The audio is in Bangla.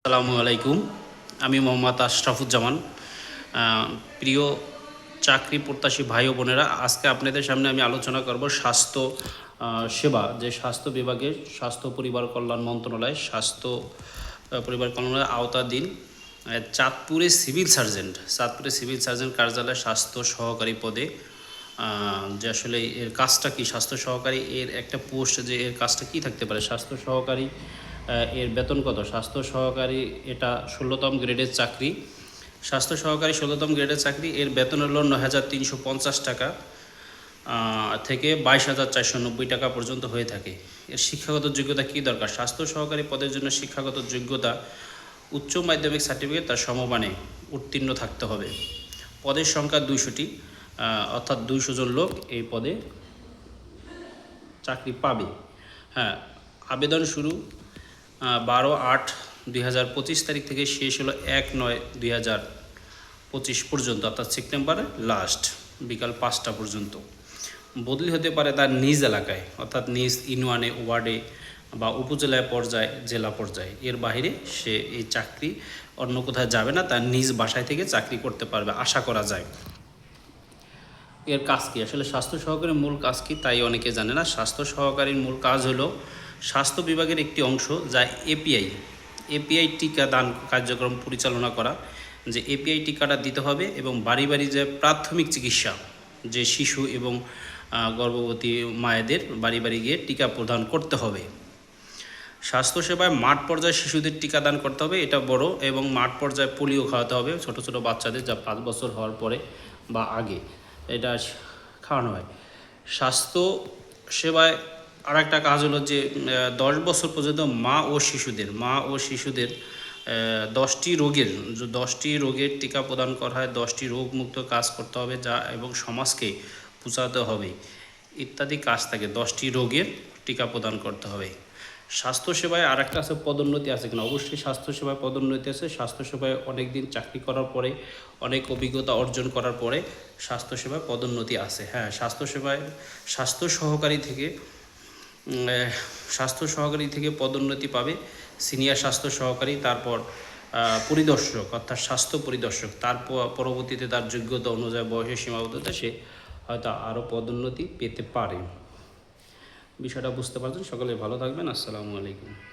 আসসালামু আলাইকুম। আমি মোহাম্মদ আশরাফুজ্জামান। প্রিয় চাকরি প্রত্যাশী ভাই ও বোনেরা, আজকে আপনাদের সামনে আমি আলোচনা করব স্বাস্থ্য সেবা, যে স্বাস্থ্য বিভাগের স্বাস্থ্য পরিবার কল্যাণ মন্ত্রণালয় স্বাস্থ্য পরিবার কল্যাণের আওতাধীন চাঁদপুরে সিভিল সার্জন কার্যালয়ে স্বাস্থ্য সহকারী পদে যে আসলে এর কাজটা কি, স্বাস্থ্য সহকারী এর একটা পোস্ট, যে এর কাজটা কি থাকতে পারে। স্বাস্থ্য সহকারী এর বেতন কত? স্বাস্থ্য সহকারী এটা 16তম গ্রেডের চাকরি। স্বাস্থ্য সহকারী 16তম গ্রেডের চাকরি, এর বেতন হলো 9,350 টাকা থেকে 22,490 টাকা পর্যন্ত হয়ে থাকে। এর শিক্ষাগত যোগ্যতা কী দরকার? স্বাস্থ্য সহকারী পদের জন্য শিক্ষাগত যোগ্যতা উচ্চ মাধ্যমিক সার্টিফিকেট তার সমমানে উত্তীর্ণ থাকতে হবে। পদের সংখ্যা 200টি, অর্থাৎ 200 জন লোক এই পদে চাকরি পাবে। হ্যাঁ, আবেদন শুরু 12/8/2025 তারিখ থেকে, শেষ হলো 1/9/2025 পর্যন্ত, অর্থাৎ সেপ্টেম্বরের লাস্ট বিকাল 5টা পর্যন্ত। বদলি হতে পারে তার নিজ এলাকায়, অর্থাৎ নিজ ইউনিয়নে, ওয়ার্ডে বা উপজেলায় পর্যায়ে, জেলা পর্যায়ে। এর বাইরে সে এই চাকরি অন্য কোথাও যাবে না, তার নিজ বাসায় থেকে চাকরি করতে পারবে আশা করা যায়। এর কাজ কী? আসলে স্বাস্থ্য সহকারীর মূল কাজ কী তাই অনেকে জানে না। স্বাস্থ্য সহকারীর মূল কাজ হলো স্বাস্থ্য বিভাগের একটি অংশ, যা এপিআই টিকা দান কার্যক্রম পরিচালনা করা। যে এপিআই টিকাটা দিতে হবে এবং বাড়ি বাড়ি যে প্রাথমিক চিকিৎসা, যে শিশু এবং গর্ভবতী মায়েদের বাড়ি বাড়ি গিয়ে টিকা প্রদান করতে হবে। স্বাস্থ্যসেবায় মাঠ পর্যায়ে শিশুদের টিকাদান করতে হবে, এটা বড়, এবং মাঠ পর্যায়ে পোলিও খাওয়াতে হবে ছোটো ছোটো বাচ্চাদের, যা 5 বছর হওয়ার পরে বা আগে এটা খাওয়ানো হয়। স্বাস্থ্য সেবায় আর একটা কাজ হলো যে 10 বছর পর্যন্ত মা ও শিশুদের 10টি রোগের টিকা প্রদান করা হয়। 10টি রোগমুক্ত কাজ করতে হবে, যা এবং সমাজকে পৌঁছাতে হবে ইত্যাদি কাজ থাকে। 10টি রোগের টিকা প্রদান করতে হবে। স্বাস্থ্যসেবায় আর একটা আছে, পদোন্নতি আছে কিনা? অবশ্যই স্বাস্থ্যসেবায় পদোন্নতি আছে। স্বাস্থ্যসেবায় অনেক দিন চাকরি করার পরে, অনেক অভিজ্ঞতা অর্জন করার পরে স্বাস্থ্যসেবায় পদোন্নতি আছে। হ্যাঁ, স্বাস্থ্যসেবায় স্বাস্থ্য সহকারী থেকে পদোন্নতি পাবে সিনিয়র স্বাস্থ্য সহকারী, তারপর পরিদর্শক, অর্থাৎ স্বাস্থ্য পরিদর্শক। তার পরবর্তীতে তার যোগ্যতা অনুযায়ী, বয়সের সীমাবদ্ধতা, সে হয়তো আরও পদোন্নতি পেতে পারে। বিষয়টা বুঝতে পারছেন? সকলে ভালো থাকবেন। আসসালামু আলাইকুম।